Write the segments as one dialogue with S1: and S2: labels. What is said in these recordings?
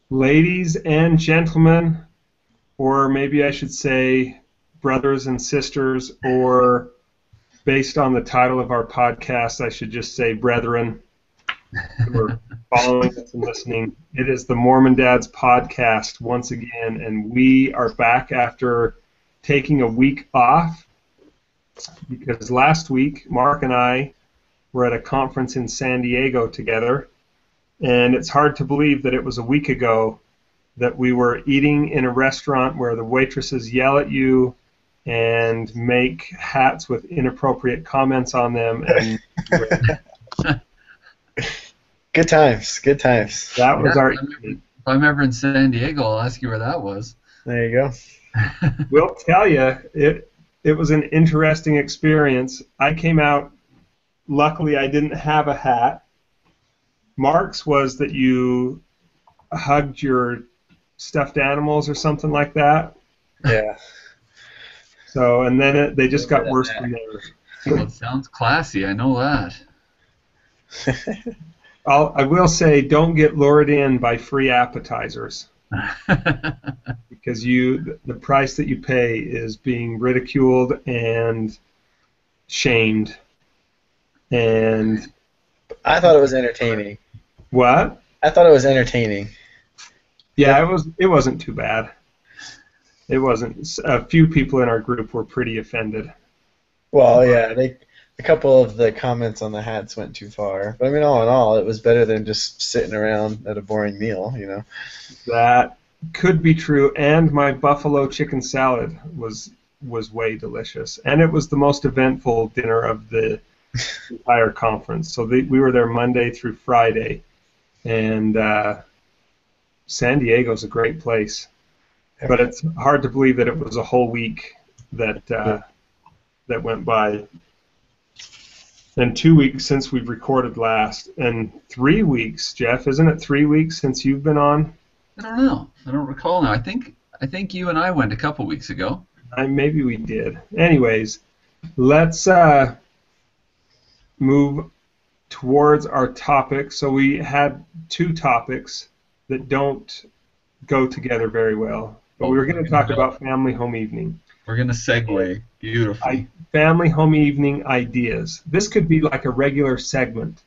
S1: Ladies and gentlemen, or maybe I should say brothers and sisters, or based on the title of our podcast, I should just say brethren who are following us and listening. It is the Mormon Dads podcast once again, and we are back after taking a week off because last week Mark and I were at a conference in San Diego together, and it's hard to believe that it was a week ago that we were eating in a restaurant where the waitresses yell at you and make hats with inappropriate comments on them. And
S2: Good times, good times.
S1: that was our.
S3: If I'm ever in San Diego, I'll ask you where that was.
S2: There you go.
S1: We'll tell you, it was an interesting experience. I came out. Luckily, I didn't have a hat. Mark's was that you hugged your stuffed animals or something like that.
S2: Yeah.
S1: So, and then they just got worse from there.
S3: Well, it sounds classy. I know that.
S1: I will say, don't get lured in by free appetizers because the price that you pay is being ridiculed and shamed. And
S2: I thought it was entertaining.
S1: what?
S2: I thought it was entertaining.
S1: Yeah, it wasn't too bad. It wasn't. A few people in our group were pretty offended.
S2: Well, yeah, a couple of the comments on the hats went too far. But I mean, all in all, it was better than just sitting around at a boring meal, you know.
S1: That could be true, and my buffalo chicken salad was way delicious, and it was the most eventful dinner of the entire conference. So we were there Monday through Friday, and San Diego's a great place, but it's hard to believe that it was a whole week that went by. And 2 weeks since we've recorded last, and 3 weeks, Jeff, isn't it 3 weeks since you've been on?
S3: I don't know. I don't recall now. I think you and I went a couple weeks ago.
S1: Maybe we did. Anyways, let's move towards our topic. So we had two topics that don't go together very well, but we were going to talk about family home evening.
S3: We're going to segue beautifully.
S1: Family home evening ideas. This could be like a regular segment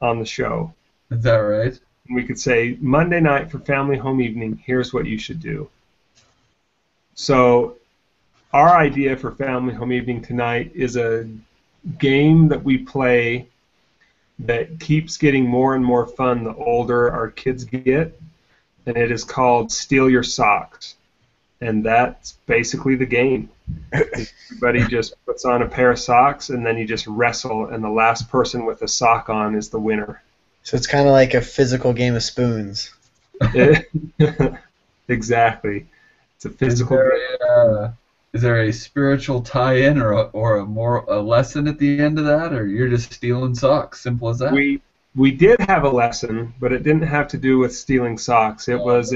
S1: on the show.
S3: Is that right?
S1: We could say, Monday night for family home evening, here's what you should do. So our idea for family home evening tonight is a game that we play that keeps getting more and more fun the older our kids get, and it is called Steal Your Socks. And that's basically the game. Everybody just puts on a pair of socks, and then you just wrestle, and the last person with a sock on is the winner.
S2: So it's kind of like a physical game of spoons.
S1: Exactly. It's a physical game.
S3: Is there a spiritual tie-in or a lesson at the end of that, or you're just stealing socks? Simple as that.
S1: We did have a lesson, but it didn't have to do with stealing socks. It was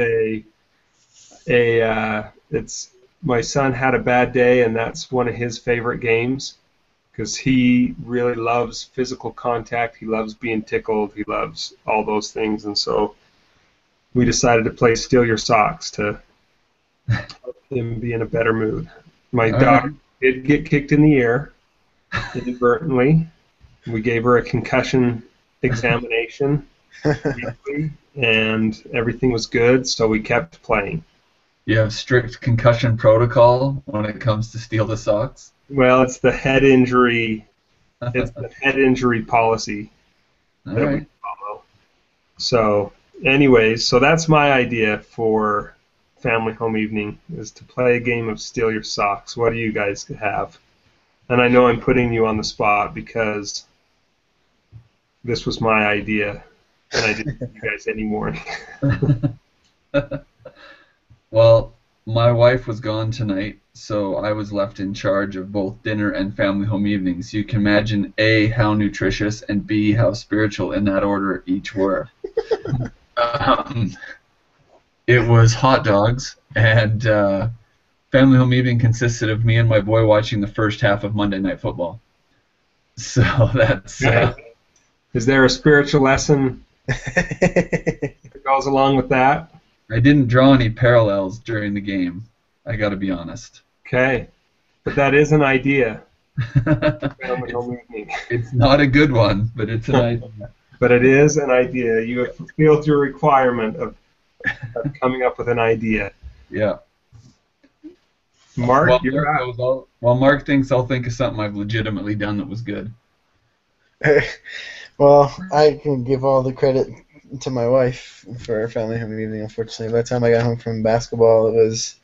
S1: it's my son had a bad day, and that's one of his favorite games because he really loves physical contact. He loves being tickled. He loves all those things, and so we decided to play Steal Your Socks to help him be in a better mood. My daughter did get kicked in the ear inadvertently. We gave her a concussion examination weekly, and everything was good, so we kept playing.
S3: You have strict concussion protocol when it comes to steal the socks?
S1: Well, it's the head injury. It's the head injury policy
S3: All
S1: that we
S3: right.
S1: follow. So, anyways, so that's my idea for family home evening is to play a game of Steal Your Socks. What do you guys have? And I know I'm putting you on the spot because this was my idea, and I didn't give you guys any warning.
S3: Well, my wife was gone tonight, so I was left in charge of both dinner and family home evenings. You can imagine A, how nutritious, and B, how spiritual in that order each were. It was hot dogs, and family home evening consisted of me and my boy watching the first half of Monday Night Football. So that's...
S1: Is there a spiritual lesson that goes along with that?
S3: I didn't draw any parallels during the game. I got to be honest.
S1: Okay. But that is an idea. Family home evening.
S3: It's not a good one, but it's an idea.
S1: But it is an idea. You have fulfilled your requirement of coming up with an idea.
S3: Yeah.
S1: Mark, you're
S3: While Mark thinks I'll think of something I've legitimately done that was good.
S2: Well, I can give all the credit to my wife for our family home evening. Unfortunately, by the time I got home from basketball, it was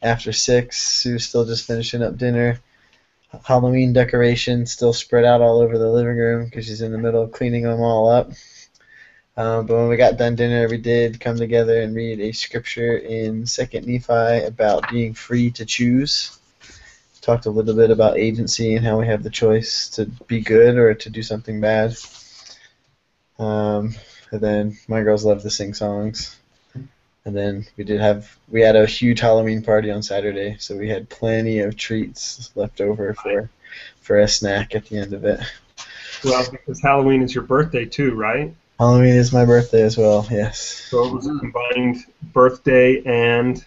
S2: after 6. She was still just finishing up dinner. Halloween decorations still spread out all over the living room because she's in the middle of cleaning them all up. But when we got done dinner, we did come together and read a scripture in 2nd Nephi about being free to choose. Talked a little bit about agency and how we have the choice to be good or to do something bad. And then my girls love to sing songs. And then we had a huge Halloween party on Saturday, so we had plenty of treats left over for a snack at the end of it.
S1: well, because Halloween is your birthday too, right?
S2: Halloween is my birthday as well, yes.
S1: So it was a combined birthday and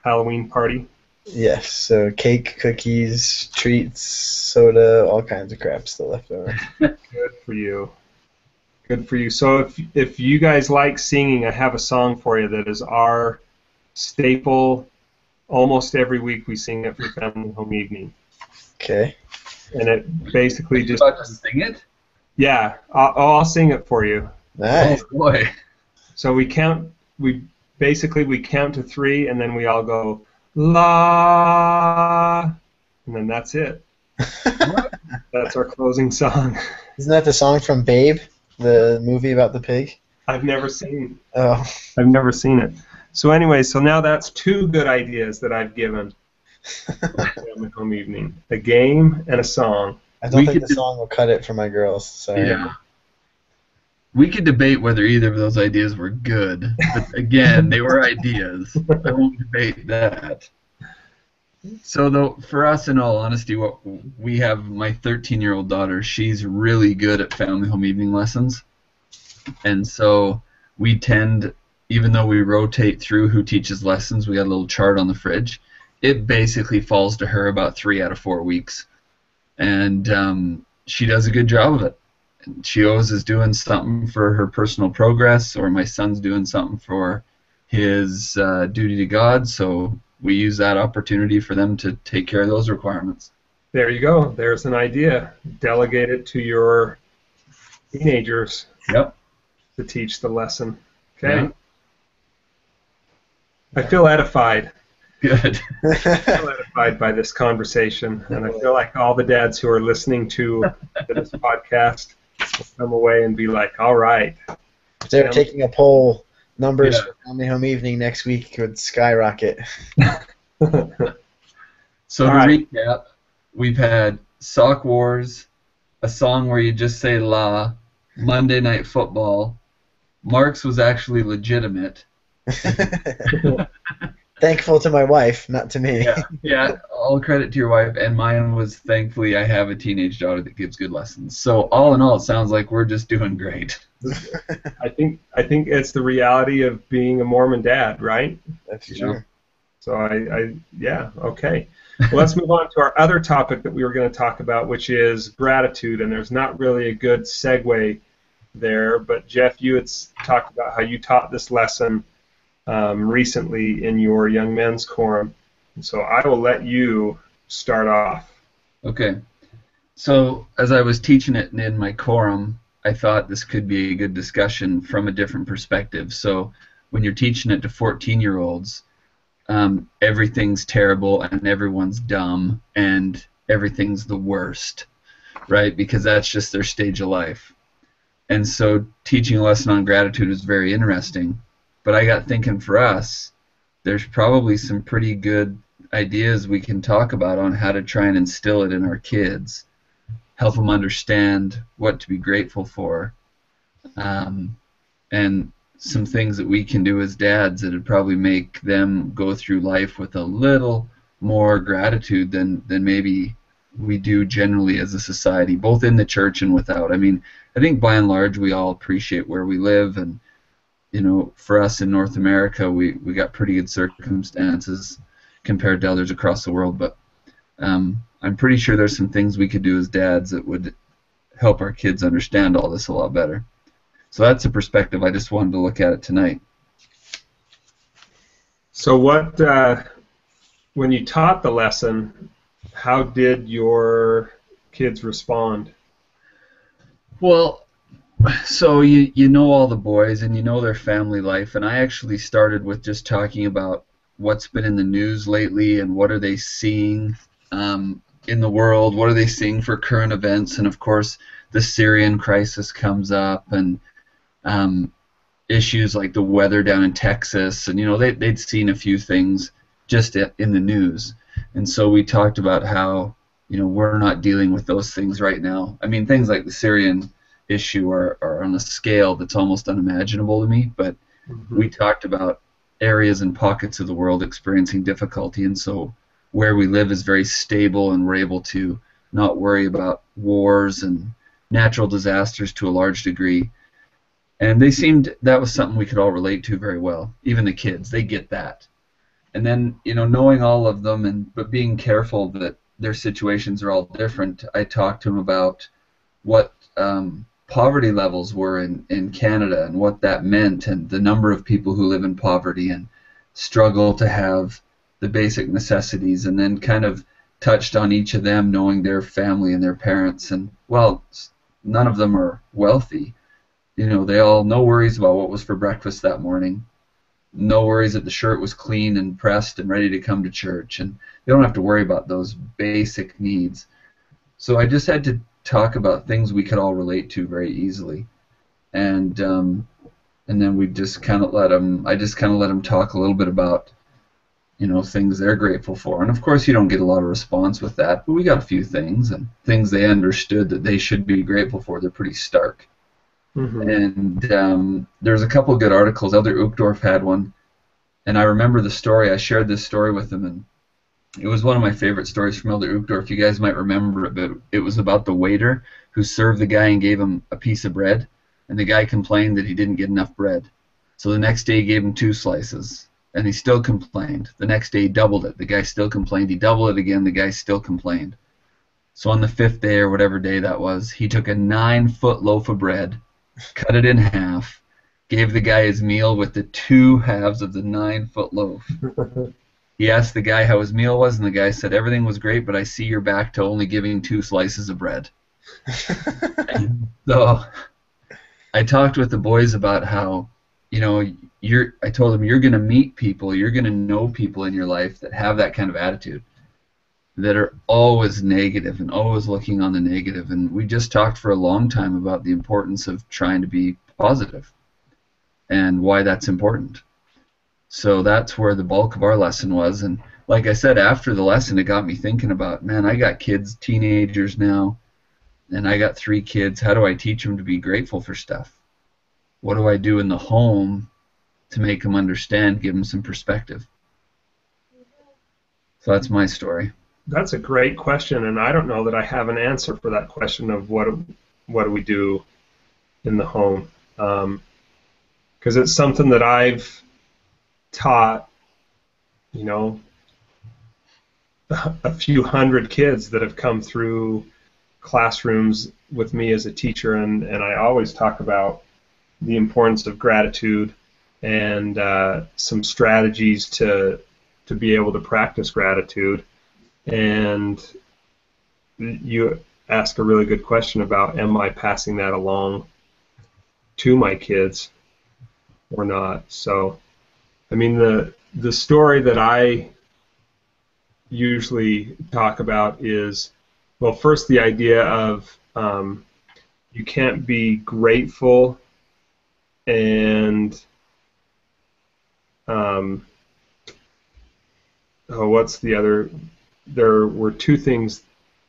S1: Halloween party.
S2: Yes, so cake, cookies, treats, soda, all kinds of crap still left over.
S1: Good for you. Good for you. So if you guys like singing, I have a song for you that is our staple. Almost every week we sing it for family home evening.
S2: Okay.
S1: And it basically just...
S3: About to sing it?
S1: Yeah, I'll sing it for you.
S2: Nice.
S3: Oh boy.
S1: So we count to 3, and then we all go, la, and then that's it. That's our closing song.
S2: Isn't that the song from Babe, the movie about the pig?
S1: I've never seen
S2: Oh.
S1: it. So anyway, so now that's 2 good ideas that I've given for family home evening. A game and a song.
S2: I don't think the song will cut it for my girls. Sorry.
S3: Yeah. We could debate whether either of those ideas were good, but again, they were ideas. I won't debate that. So, though, for us, in all honesty, what we have, my 13-year-old daughter, she's really good at family home evening lessons, and so we tend, even though we rotate through who teaches lessons, we got a little chart on the fridge. It basically falls to her about 3 out of 4 weeks, and she does a good job of it. She always is doing something for her personal progress, or my son's doing something for his duty to God, so we use that opportunity for them to take care of those requirements.
S1: There you go. There's an idea. Delegate it to your teenagers.
S3: Yep.
S1: To teach the lesson. Okay?
S3: Yeah.
S1: I feel edified.
S3: Good.
S1: I feel edified by this conversation, and I feel like all the dads who are listening to this podcast will come away and be like, all right.
S2: If they were taking a poll, numbers for family home evening next week would skyrocket.
S3: So to recap, we've had Sock Wars, a song where you just say la, Monday Night Football. Mark's was actually legitimate.
S2: Thankful to my wife, not to me.
S3: Yeah, all credit to your wife, and mine was thankfully I have a teenage daughter that gives good lessons. So all in all, it sounds like we're just doing great.
S1: I think it's the reality of being a Mormon dad, right?
S2: That's true.
S1: So okay. Well, let's move on to our other topic that we were going to talk about, which is gratitude, and there's not really a good segue there, but Jeff, you had talked about how you taught this lesson recently in your young men's quorum, and so I will let you start off.
S3: Okay. So as I was teaching it in my quorum, I thought this could be a good discussion from a different perspective. So when you're teaching it to 14-year-olds, everything's terrible and everyone's dumb and everything's the worst, right? Because that's just their stage of life. And so teaching a lesson on gratitude is very interesting. But I got thinking for us, there's probably some pretty good ideas we can talk about on how to try and instill it in our kids, help them understand what to be grateful for, and some things that we can do as dads that would probably make them go through life with a little more gratitude than maybe we do generally as a society, both in the church and without. I mean, I think by and large we all appreciate where we live, and for us in North America, we got pretty good circumstances compared to others across the world. But I'm pretty sure there's some things we could do as dads that would help our kids understand all this a lot better. So that's a perspective. I just wanted to look at it tonight.
S1: So what, when you taught the lesson, how did your kids respond?
S3: Well, so you know all the boys and you know their family life, and I actually started with just talking about what's been in the news lately and what are they seeing in the world, what are they seeing for current events, and of course the Syrian crisis comes up, and issues like the weather down in Texas, and they'd seen a few things just in the news, and so we talked about how we're not dealing with those things right now. I mean, things like the Syrian issue are on a scale that's almost unimaginable to me, but we talked about areas and pockets of the world experiencing difficulty, and so where we live is very stable, and we're able to not worry about wars and natural disasters to a large degree. And they seemed that was something we could all relate to very well. Even the kids, they get that. And then, knowing all of them, but being careful that their situations are all different, I talked to them about what poverty levels were in Canada and what that meant, and the number of people who live in poverty and struggle to have the basic necessities, and then kind of touched on each of them, knowing their family and their parents. And, well, none of them are wealthy. They all, no worries about what was for breakfast that morning. No worries that the shirt was clean and pressed and ready to come to church. And they don't have to worry about those basic needs. So I just had to talk about things we could all relate to very easily. And then we just kind of let them talk a little bit about, things they're grateful for. And of course you don't get a lot of response with that, but we got a few things, and things they understood that they should be grateful for. They're pretty stark. And there's a couple of good articles. Elder Uchtdorf had one, and I remember the story. I shared this story with him, and it was one of my favorite stories from Elder Uchtdorf. You guys might remember it, but it was about the waiter who served the guy and gave him a piece of bread, and the guy complained that he didn't get enough bread. So the next day he gave him 2 slices, and he still complained. The next day he doubled it. The guy still complained. He doubled it again. The guy still complained. So on the 5th day, or whatever day that was, he took a 9-foot loaf of bread, cut it in half, gave the guy his meal with the 2 halves of the 9-foot loaf. He asked the guy how his meal was, and the guy said, "Everything was great, but I see you're back to only giving 2 slices of bread." So I talked with the boys about how, I told them, you're going to meet people, you're going to know people in your life that have that kind of attitude, that are always negative and always looking on the negative. And we just talked for a long time about the importance of trying to be positive and why that's important. So that's where the bulk of our lesson was. And like I said, after the lesson, it got me thinking about, man, I got kids, teenagers now, and I got 3 kids. How do I teach them to be grateful for stuff? What do I do in the home to make them understand, give them some perspective? So that's my story.
S1: That's a great question, and I don't know that I have an answer for that question of what do we do in the home, because it's something that I've taught, a few hundred kids that have come through classrooms with me as a teacher, and I always talk about the importance of gratitude and some strategies to be able to practice gratitude. And you ask a really good question about, am I passing that along to my kids or not? So, I mean, the story that I usually talk about is, well, first the idea of you can't be grateful and what's the other? There were 2 things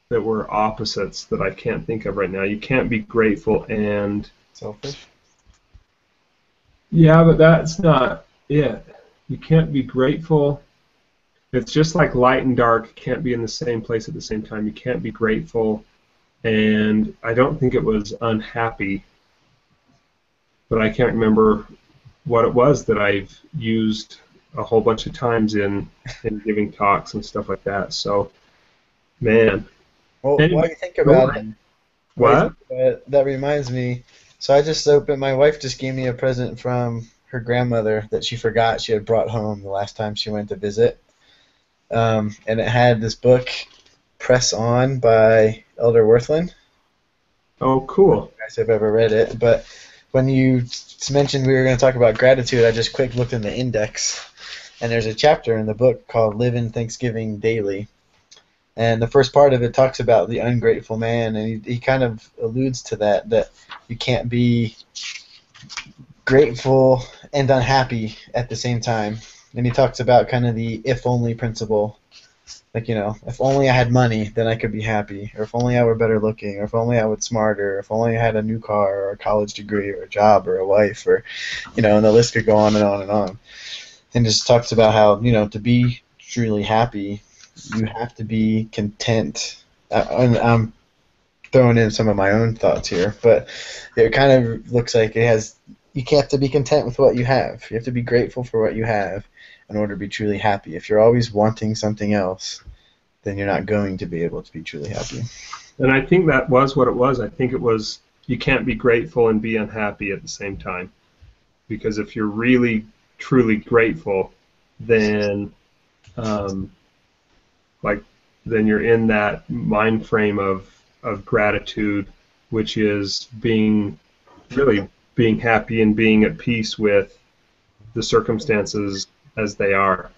S1: that were opposites that I can't think of right now. You can't be grateful and
S2: Selfish?
S1: Yeah, but that's not it. You can't be grateful it's just like light and dark. You can't be in the same place at the same time. You can't be grateful. And I don't think it was unhappy, but I can't remember what it was that I've used a whole bunch of times in giving talks and stuff like that. So, man.
S2: Well,
S1: Anyway,
S2: while you think about it,
S1: what?
S2: that reminds me. So I just opened. My wife just gave me a present from her grandmother that she forgot she had brought home the last time she went to visit. And it had this book, Press On by Elder Worthland.
S1: Oh, cool.
S2: I don't know if you guys have ever read it, but when you mentioned we were going to talk about gratitude, I just quick looked in the index, and there's a chapter in the book called Live in Thanksgiving Daily. And the first part of it talks about the ungrateful man, and he kind of alludes to that you can't be grateful and unhappy at the same time. And he talks about kind of the if-only principle. Like, if only I had money, then I could be happy. Or if only I were better looking. Or if only I was smarter. Or if only I had a new car or a college degree or a job or a wife. Or, and the list could go on and on and on. And just talks about how, to be truly happy, you have to be content. And I'm throwing in some of my own thoughts here. But it kind of looks like you have to be content with what you have. You have to be grateful for what you have in order to be truly happy. If you're always wanting something else, then you're not going to be able to be truly happy.
S1: And I think that was what it was. I think it was you can't be grateful and be unhappy at the same time. Because if you're really, truly grateful, then then you're in that mind frame of gratitude, which is being happy and being at peace with the circumstances as they are.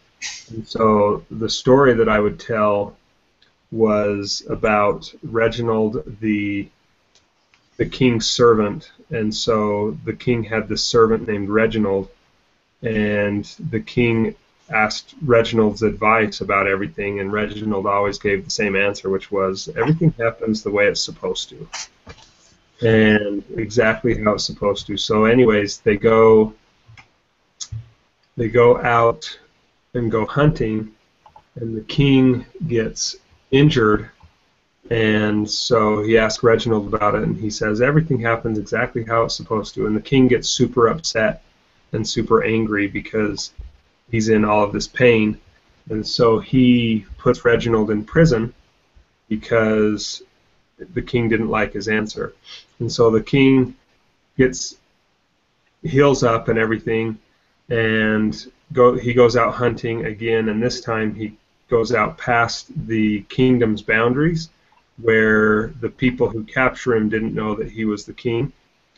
S1: And so the story that I would tell was about Reginald, the king's servant. And so the king had this servant named Reginald, and the king asked Reginald's advice about everything, and Reginald always gave the same answer, which was everything happens the way it's supposed to, and exactly how it's supposed to. So anyways, they go out and go hunting, and the king gets injured, and so he asked Reginald about it, and he says everything happens exactly how it's supposed to, and the king gets super upset and super angry because he's in all of this pain, and so he puts Reginald in prison because the king didn't like his answer. And so the king heals up and everything, and he goes out hunting again, and this time he goes out past the kingdom's boundaries where the people who capture him didn't know that he was the king,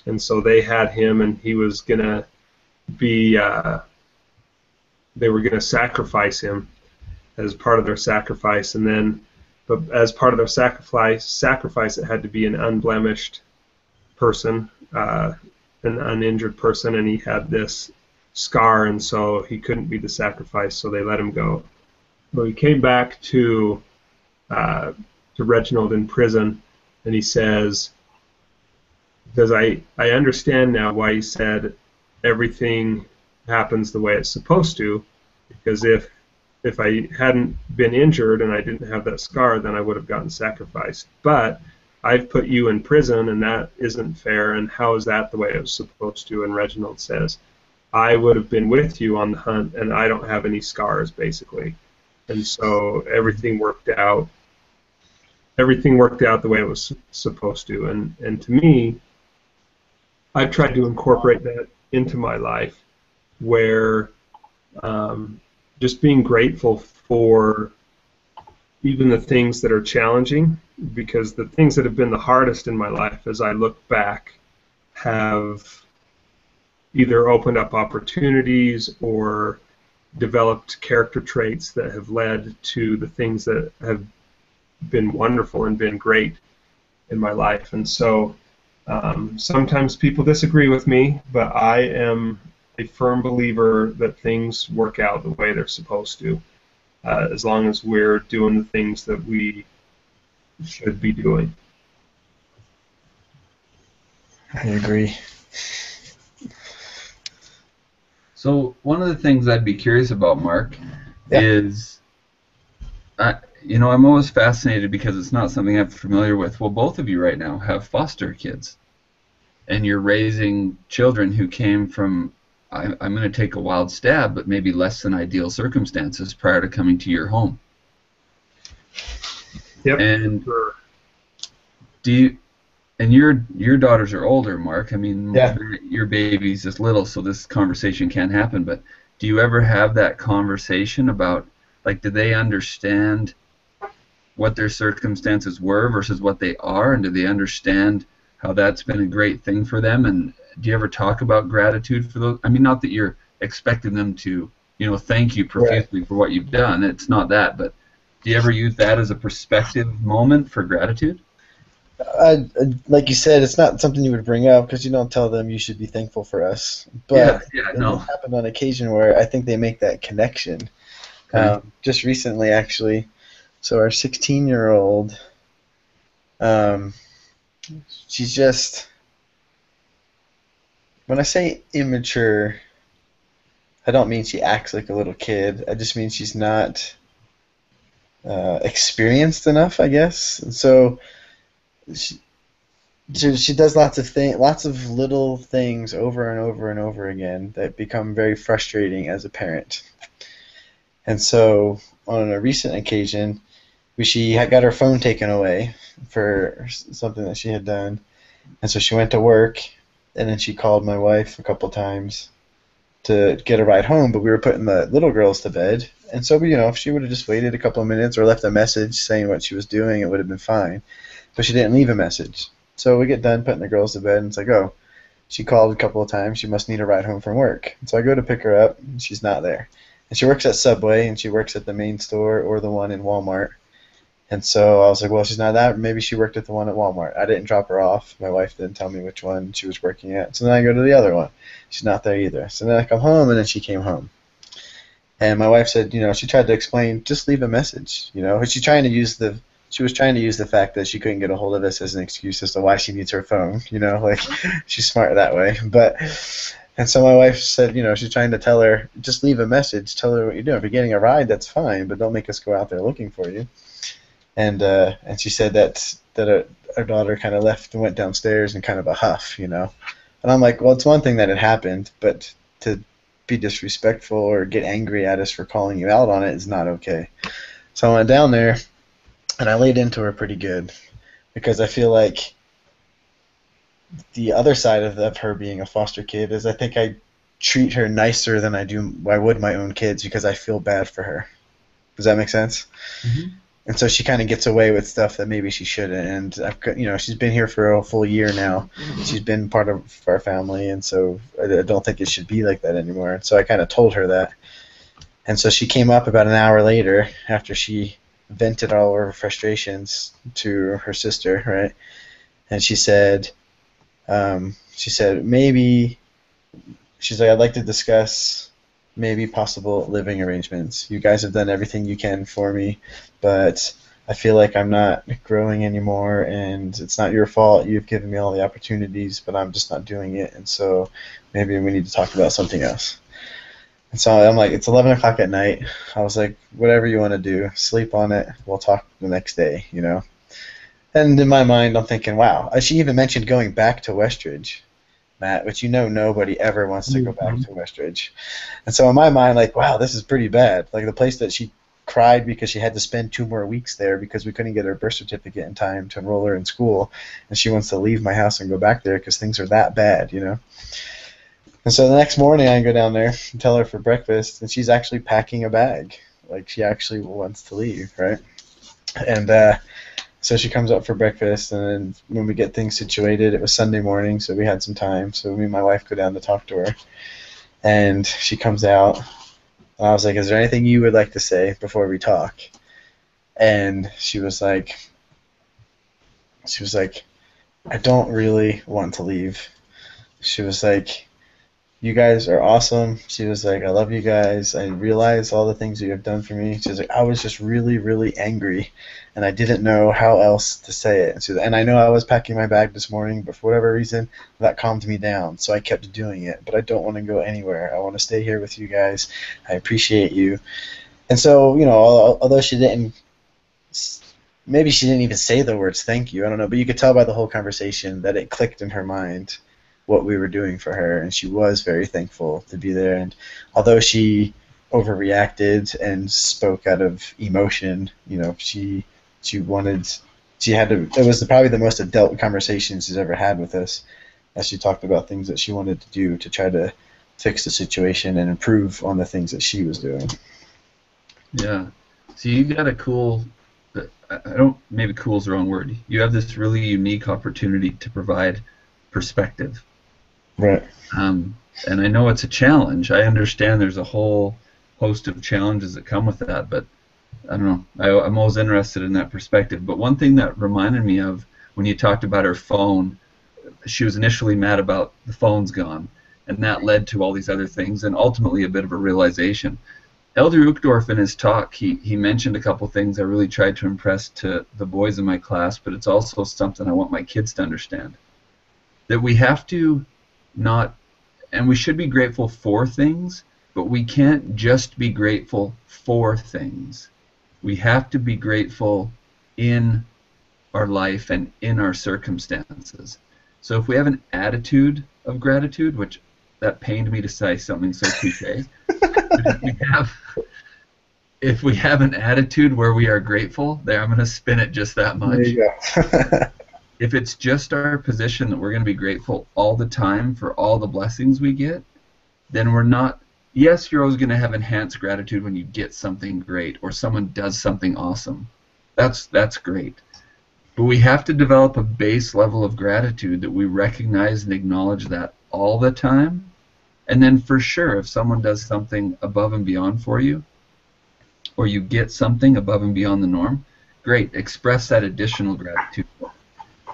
S1: and so they had him, and he was going to be they were going to sacrifice him as part of their sacrifice, and then but as part of their sacrifice it had to be an unblemished person, an uninjured person, and he had this scar, and so he couldn't be the sacrifice, so they let him go. Well, he came back to Reginald in prison, and he says, because I understand now why he said everything happens the way it's supposed to, because if I hadn't been injured and I didn't have that scar, then I would have gotten sacrificed. But I've put you in prison, and that isn't fair, and how is that the way it was supposed to? And Reginald says, I would have been with you on the hunt, and I don't have any scars, basically. And so everything worked out the way it was supposed to. And to me, I've tried to incorporate that into my life, where just being grateful for even the things that are challenging, because the things that have been the hardest in my life as I look back have either opened up opportunities or developed character traits that have led to the things that have been wonderful and been great in my life. And so sometimes people disagree with me, but I am a firm believer that things work out the way they're supposed to, as long as we're doing the things that we should be doing.
S2: I agree.
S3: So one of the things I'd be curious about, Mark,
S2: Yeah.
S3: is I'm always fascinated because it's not something I'm familiar with. Well, both of you right now have foster kids, and you're raising children who came from, I'm going to take a wild stab, but maybe less than ideal circumstances prior to coming to your home.
S1: Yep.
S3: And
S1: Sure.
S3: and your daughters are older, Mark. I mean,
S2: Yeah.
S3: your baby's just little, so this conversation can't happen. But do you ever have that conversation about, like, do they understand what their circumstances were versus what they are, and do they understand how that's been a great thing for them? And do you ever talk about gratitude for those? I mean, not that you're expecting them to, thank you profusely for what you've done. It's not that, but do you ever use that as a perspective moment for gratitude?
S2: Like you said, it's not something you would bring up because you don't tell them you should be thankful for us. But it happened on occasion where I think they make that connection.
S3: Okay.
S2: Just recently, actually. So our 16-year-old, she's just, when I say immature, I don't mean she acts like a little kid. I just mean she's not experienced enough, I guess. And so she does lots of little things over and over and over again that become very frustrating as a parent. And so on a recent occasion, she had got her phone taken away for something that she had done. And so she went to work, and then she called my wife a couple times to get a ride home, but we were putting the little girls to bed. And so, if she would have just waited a couple of minutes or left a message saying what she was doing, it would have been fine. But she didn't leave a message. So we get done putting the girls to bed, and it's like, oh, she called a couple of times. She must need a ride home from work. And so I go to pick her up, and she's not there. And she works at Subway, and she works at the main store or the one in Walmart. And so I was like, well, she's not that. Maybe she worked at the one at Walmart. I didn't drop her off. My wife didn't tell me which one she was working at. So then I go to the other one. She's not there either. So then I come home, and then she came home. And my wife said, she tried to explain, just leave a message. She was trying to use the fact that she couldn't get a hold of us as an excuse as to why she needs her phone. Like she's smart that way. And so my wife said, she's trying to tell her, just leave a message, tell her what you're doing. If you're getting a ride, that's fine, but don't make us go out there looking for you. And she said that our daughter kind of left and went downstairs in kind of a huff, And I'm like, well, it's one thing that it happened, but to be disrespectful or get angry at us for calling you out on it is not okay. So I went down there, and I laid into her pretty good because I feel like the other side of her being a foster kid is I think I treat her nicer than I would my own kids because I feel bad for her. Does that make sense? Mm-hmm. And so she kind of gets away with stuff that maybe she shouldn't. And she's been here for a full year now. She's been part of our family, and so I don't think it should be like that anymore. And so I kind of told her that. And so she came up about an hour later after she vented all her frustrations to her sister, right? And she said, maybe, she's like, I'd like to discuss maybe possible living arrangements. You guys have done everything you can for me, but I feel like I'm not growing anymore, and it's not your fault. You've given me all the opportunities, but I'm just not doing it, and so maybe we need to talk about something else. And so I'm like, it's 11 o'clock at night. I was like, whatever you want to do, sleep on it. We'll talk the next day, And in my mind, I'm thinking, wow. She even mentioned going back to Westridge, Matt, which nobody ever wants to go back to Westridge. And so in my mind, like, wow, this is pretty bad. Like the place that she cried because she had to spend 2 more weeks there because we couldn't get her birth certificate in time to enroll her in school, and she wants to leave my house and go back there because things are that bad, And so the next morning I go down there and tell her for breakfast, and she's actually packing a bag. Like she actually wants to leave, right? And so she comes up for breakfast, and then when we get things situated, it was Sunday morning, so we had some time. So me and my wife go down to talk to her, and she comes out. And I was like, is there anything you would like to say before we talk? And she was like, I don't really want to leave. She was like, you guys are awesome. She was like, I love you guys. I realize all the things that you have done for me. She was like, I was just really, really angry, and I didn't know how else to say it. And I know I was packing my bag this morning, but for whatever reason, that calmed me down, so I kept doing it. But I don't want to go anywhere. I want to stay here with you guys. I appreciate you. And so, although she didn't maybe she didn't even say the words thank you, I don't know, but you could tell by the whole conversation that it clicked in her mind what we were doing for her, and she was very thankful to be there. And although she overreacted and spoke out of emotion, she wanted, she had to, it was probably the most adult conversation she's ever had with us, as she talked about things that she wanted to do to try to fix the situation and improve on the things that she was doing.
S3: Yeah. So you got a cool, maybe cool is the wrong word. You have this really unique opportunity to provide perspective.
S2: Right.
S3: And I know it's a challenge. I understand there's a whole host of challenges that come with that, but I don't know. I'm always interested in that perspective. But one thing that reminded me of when you talked about her phone, she was initially mad about the phone's gone, and that led to all these other things, and ultimately a bit of a realization. Elder Uchtdorf in his talk, he mentioned a couple things I really tried to impress to the boys in my class, but it's also something I want my kids to understand. That we have to not, and we should be grateful for things, but we can't just be grateful for things. We have to be grateful in our life and in our circumstances. So if we have an attitude of gratitude, which that pained me to say something so cliche, but if we have an attitude where we are grateful, there, I'm going to spin it just that much.
S2: There you go.
S3: If it's just our position that we're going to be grateful all the time for all the blessings we get, then we're not. Yes, you're always going to have enhanced gratitude when you get something great or someone does something awesome. That's great. But we have to develop a base level of gratitude that we recognize and acknowledge that all the time. And then for sure, if someone does something above and beyond for you, or you get something above and beyond the norm, great, express that additional gratitude.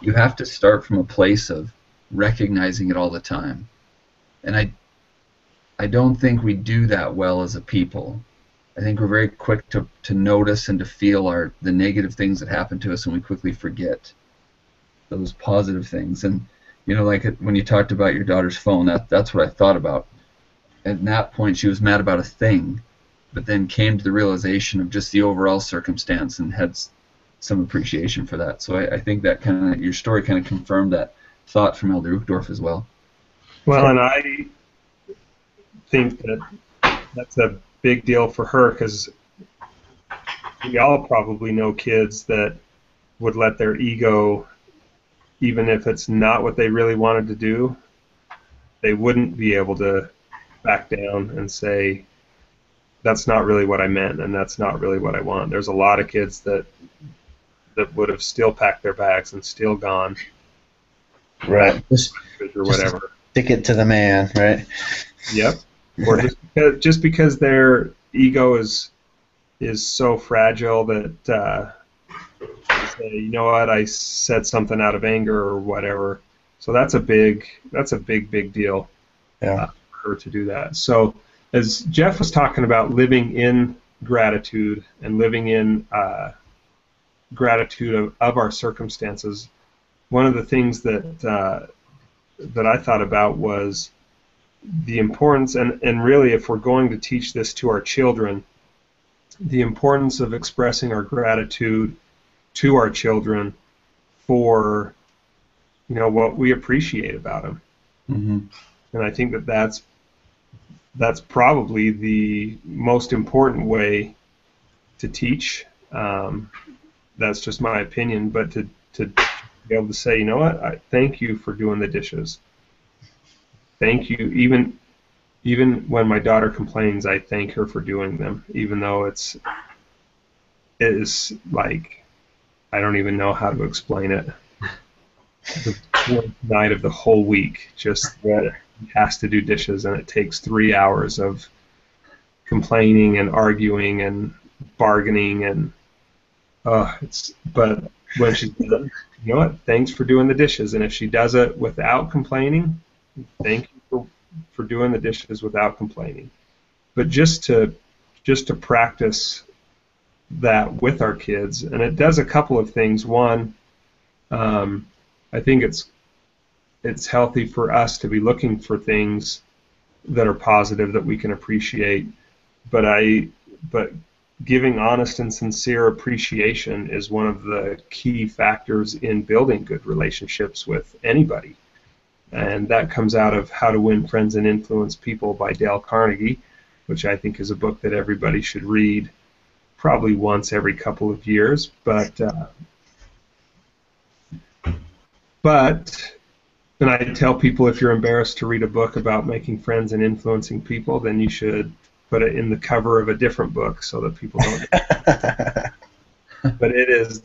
S3: You have to start from a place of recognizing it all the time. And I don't think we do that well as a people. I think we're very quick to notice and to feel the negative things that happen to us, and we quickly forget those positive things. And like when you talked about your daughter's phone, that's what I thought about. At that point, she was mad about a thing, but then came to the realization of just the overall circumstance and had some appreciation for that. So I think that your story kind of confirmed that thought from Elder Uchtdorf as well.
S1: Well, and I think that's a big deal for her, because we all probably know kids that would let their ego, even if it's not what they really wanted to do, they wouldn't be able to back down and say, that's not really what I meant, and that's not really what I want. There's a lot of kids that would have still packed their bags and still gone.
S2: Right.
S1: Or whatever.
S2: Stick it to the man, right?
S1: Yep. Or just because their ego is so fragile that say, you know what, I said something out of anger or whatever. So that's a big deal.
S2: Yeah.
S1: For her to do that. So as Jeff was talking about living in gratitude and living in gratitude of our circumstances, one of the things that I thought about was the importance, and really if we're going to teach this to our children, the importance of expressing our gratitude to our children for what we appreciate about them.
S3: Mm-hmm.
S1: And I think that's probably the most important way to teach. That's just my opinion, but to be able to say, you know what, I thank you for doing the dishes. Thank you. Even when my daughter complains, I thank her for doing them, even though it is like, I don't even know how to explain it. The fourth night of the whole week, just that he has to do dishes, and it takes 3 hours of complaining and arguing and bargaining, and but when she's done, you know what, thanks for doing the dishes. And if she does it without complaining, thank you for doing the dishes without complaining. But just to practice that with our kids, and it does a couple of things. One, I think it's healthy for us to be looking for things that are positive that we can appreciate. But giving honest and sincere appreciation is one of the key factors in building good relationships with anybody. And that comes out of How to Win Friends and Influence People by Dale Carnegie, which I think is a book that everybody should read probably once every couple of years. But and I tell people, if you're embarrassed to read a book about making friends and influencing people, then you should put it in the cover of a different book so that people don't. But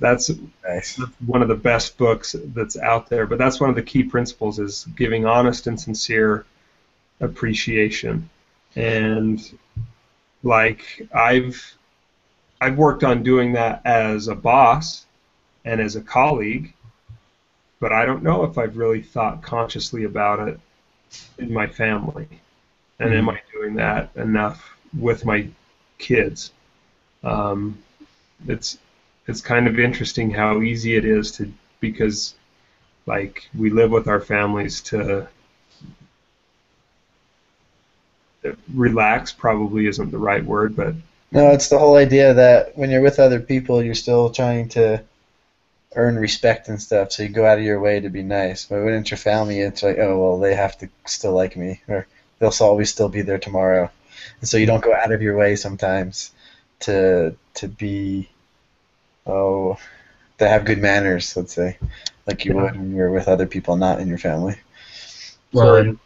S1: that's
S2: Nice.
S1: one of the best books that's out there. But that's one of the key principles, is giving honest and sincere appreciation. And like I've worked on doing that as a boss and as a colleague, but I don't know if I've really thought consciously about it in my family. And am I doing that enough with my kids? It's kind of interesting how easy it is to, because like we live with our families, to relax probably isn't the right word, but
S2: No, it's the whole idea that when you're with other people, you're still trying to earn respect and stuff, so you go out of your way to be nice. But when it's your family, it's like, oh, well, they have to still like me, or they'll always still be there tomorrow. And so you don't go out of your way sometimes to be, to have good manners, let's say, like you would when you're with other people not in your family.
S3: Well,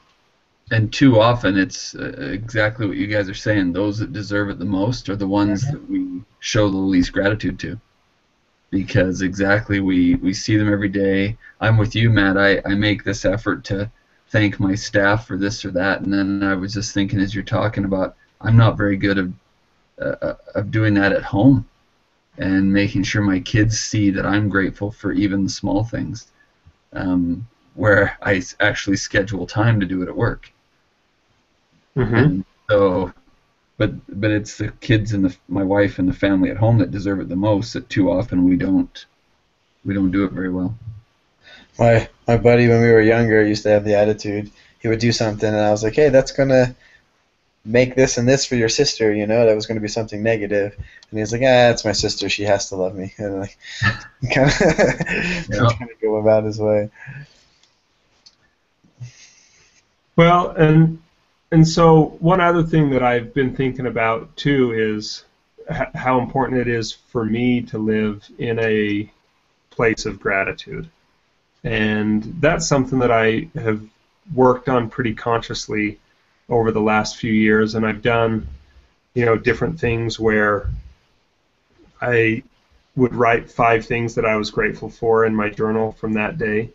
S3: and too often it's exactly what you guys are saying. Those that deserve it the most are the ones that we show the least gratitude to. Because exactly, we see them every day. I'm with you, Matt. I make this effort to thank my staff for this or that, and then I was just thinking as you're talking about, I'm not very good of doing that at home and making sure my kids see that I'm grateful for even the small things, where I actually schedule time to do it at work. And so, but it's the kids and my wife and the family at home that deserve it the most. That too often we don't do it very well.
S2: My buddy, when we were younger, used to have the attitude. He would do something, and I was like, hey, that's gonna make this and this for your sister, that was going to be something negative. And he's like, it's my sister, she has to love me. And like, kind of go about his way.
S1: Well, and so one other thing that I've been thinking about too is how important it is for me to live in a place of gratitude. And that's something that I have worked on pretty consciously over the last few years, and I've done, different things where I would write 5 things that I was grateful for in my journal from that day,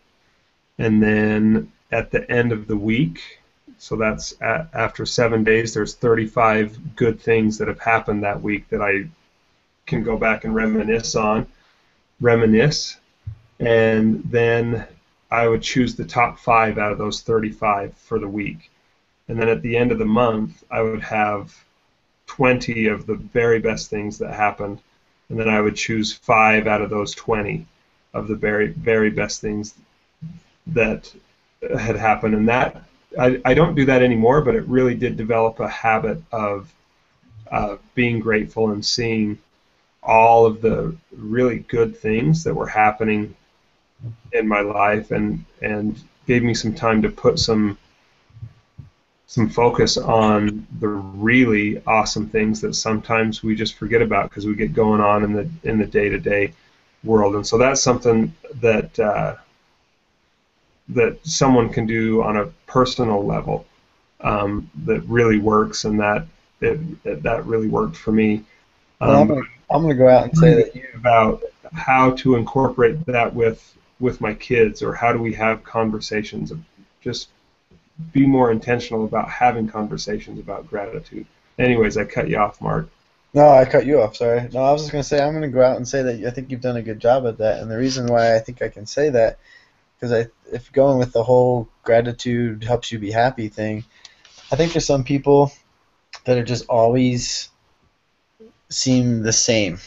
S1: and then at the end of the week, so that's after 7 days, there's 35 good things that have happened that week that I can go back and reminisce, and then I would choose the top 5 out of those 35 for the week. And then at the end of the month, I would have 20 of the very best things that happened, and then I would choose 5 out of those 20 of the very, very best things that had happened. And that I don't do that anymore, but it really did develop a habit of being grateful and seeing all of the really good things that were happening in my life, and gave me some time to put some focus on the really awesome things that sometimes we just forget about because we get going on in the day-to-day world. And so that's something that that someone can do on a personal level that really works, and that really worked for me.
S2: I'm gonna go out and say that
S1: about how to incorporate that with my kids, or how do we have conversations of just be more intentional about having conversations about gratitude. Anyways, I cut you off, Mark.
S2: No, I cut you off, sorry. No, I was just going to say, I'm going to go out and say that I think you've done a good job at that. And the reason why I think I can say that, because if going with the whole gratitude helps you be happy thing, I think there's some people that are just always seem the same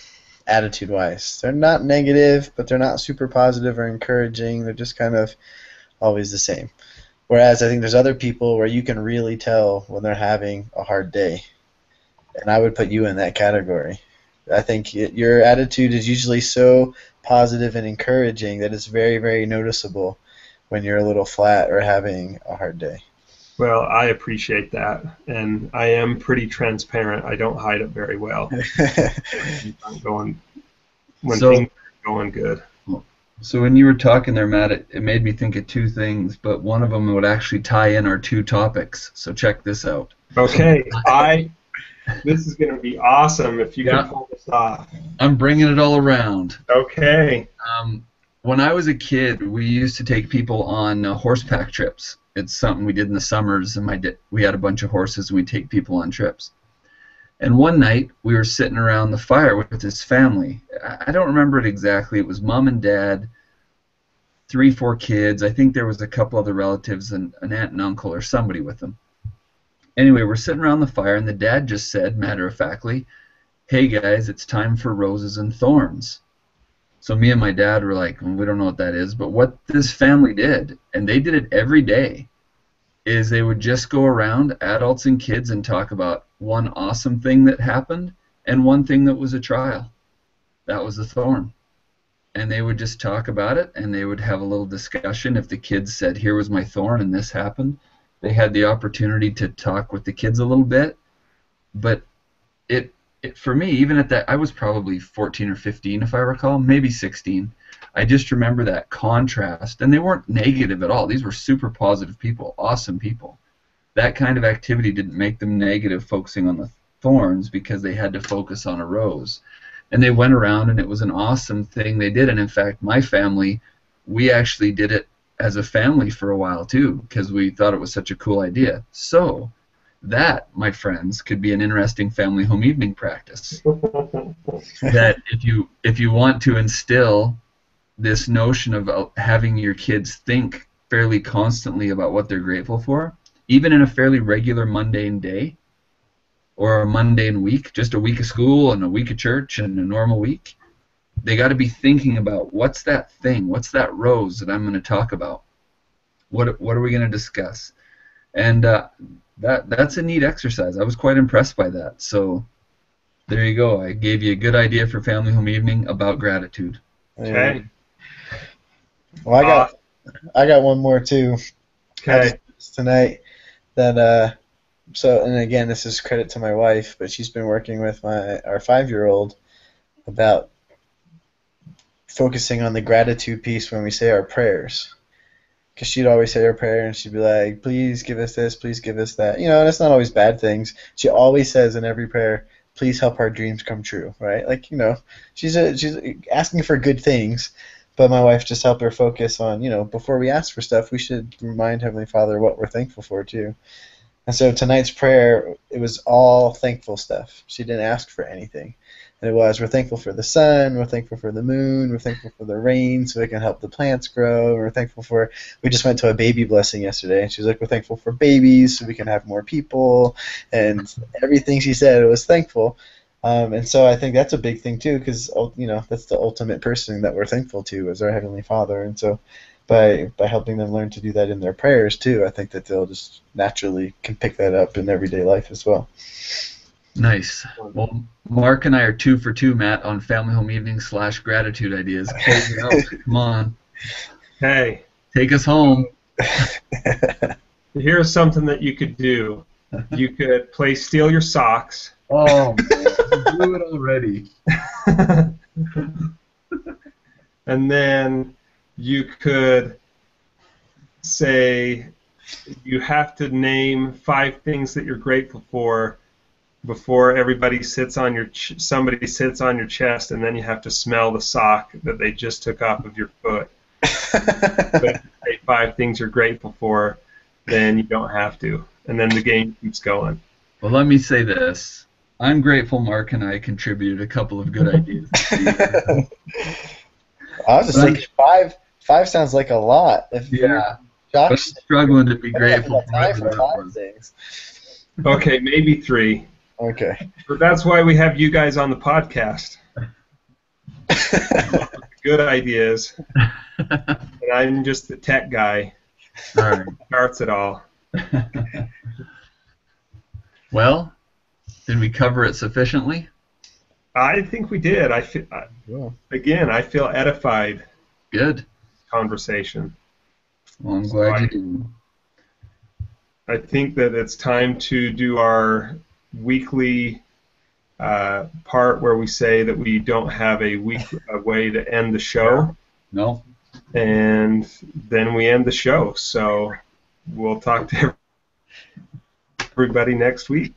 S2: attitude-wise. They're not negative, but they're not super positive or encouraging. They're just kind of always the same. Whereas I think there's other people where you can really tell when they're having a hard day. And I would put you in that category. I think your attitude is usually so positive and encouraging that it's very, very noticeable when you're a little flat or having a hard day.
S1: Well, I appreciate that, and I am pretty transparent. I don't hide it very well. When
S3: So-
S1: things are going good.
S3: So when you were talking there, Matt, it made me think of two things, but one of them would actually tie in our two topics. So check this out.
S1: Okay, this is going to be awesome if you can pull this off.
S3: I'm bringing it all around.
S1: Okay.
S3: When I was a kid, we used to take people on horseback trips. It's something we did in the summers, and we had a bunch of horses, and we'd take people on trips. And one night, we were sitting around the fire with his family. I don't remember it exactly. It was mom and dad, 3, 4 kids. I think there was a couple other relatives and an aunt and uncle or somebody with them. Anyway, we're sitting around the fire, and the dad just said, matter-of-factly, "Hey, guys, it's time for roses and thorns." So me and my dad were like, well, we don't know what that is. But what this family did, and they did it every day, is they would just go around, adults and kids, and talk about one awesome thing that happened and one thing that was a trial. That was a thorn. And they would just talk about it, and they would have a little discussion. If the kids said, here was my thorn and this happened, they had the opportunity to talk with the kids a little bit. But for me, even at that, I was probably 14 or 15 if I recall, maybe 16. I just remember that contrast, and they weren't negative at all. These were super positive people, awesome people. That kind of activity didn't make them negative, focusing on the thorns, because they had to focus on a rose. And they went around, and it was an awesome thing they did. And in fact, my family, we actually did it as a family for a while too, because we thought it was such a cool idea. So that, my friends, could be an interesting family home evening practice. That if you want to instill this notion of having your kids think fairly constantly about what they're grateful for, even in a fairly regular mundane day or a mundane week, just a week of school and a week of church and a normal week, they got to be thinking about, what's that thing, what's that rose that I'm going to talk about, what are we going to discuss. And that's a neat exercise. I was quite impressed by that. So there you go. I gave you a good idea for family home evening about gratitude.
S1: Okay.
S2: Well, I got one more too.
S1: Okay.
S2: Tonight that and again, this is credit to my wife, but she's been working with our 5-year-old about focusing on the gratitude piece when we say our prayers. Because she'd always say her prayer, and she'd be like, please give us this, please give us that. And it's not always bad things. She always says in every prayer, please help our dreams come true, right? Like, she's asking for good things, but my wife just helped her focus on, before we ask for stuff, we should remind Heavenly Father what we're thankful for, too. And so tonight's prayer, it was all thankful stuff. She didn't ask for anything. And it was, we're thankful for the sun, we're thankful for the moon, we're thankful for the rain so it can help the plants grow, we're thankful for, we just went to a baby blessing yesterday, and she was like, we're thankful for babies so we can have more people, and everything she said, it was thankful. And so I think that's a big thing too, because, that's the ultimate person that we're thankful to is our Heavenly Father. And so by helping them learn to do that in their prayers too, I think that they'll just naturally can pick that up in everyday life as well.
S3: Nice. Well, Mark and I are 2 for 2, Matt, on family home evening / gratitude ideas. Close it out. Come on.
S1: Hey.
S3: Take us home.
S1: Here's something that you could do. You could play Steal Your Socks.
S3: Oh, man. Do it already.
S1: And then you could say you have to name 5 things that you're grateful for before everybody sits on somebody sits on your chest, and then you have to smell the sock that they just took off of your foot. But if you say 5 things you're grateful for, then you don't have to, and then the game keeps going.
S3: Well, let me say this. I'm grateful Mark and I contributed a couple of good ideas.
S2: I was just thinking 5 sounds like a lot.
S3: Yeah. But I'm struggling to be grateful for
S2: time for
S3: that
S2: 5
S3: was.
S2: things.
S1: Okay, maybe 3.
S2: Okay.
S1: But that's why we have you guys on the podcast. Good ideas. And I'm just the tech guy.
S3: All right.
S1: Starts it all.
S3: Well, did we cover it sufficiently?
S1: I think we did.
S2: Yeah.
S1: Again, I feel edified.
S3: Good.
S1: Conversation.
S3: Well, I'm glad you did.
S1: I think that it's time to do our weekly part where we say that we don't have a way to end the show.
S3: No.
S1: And then we end the show. So we'll talk to everybody next week.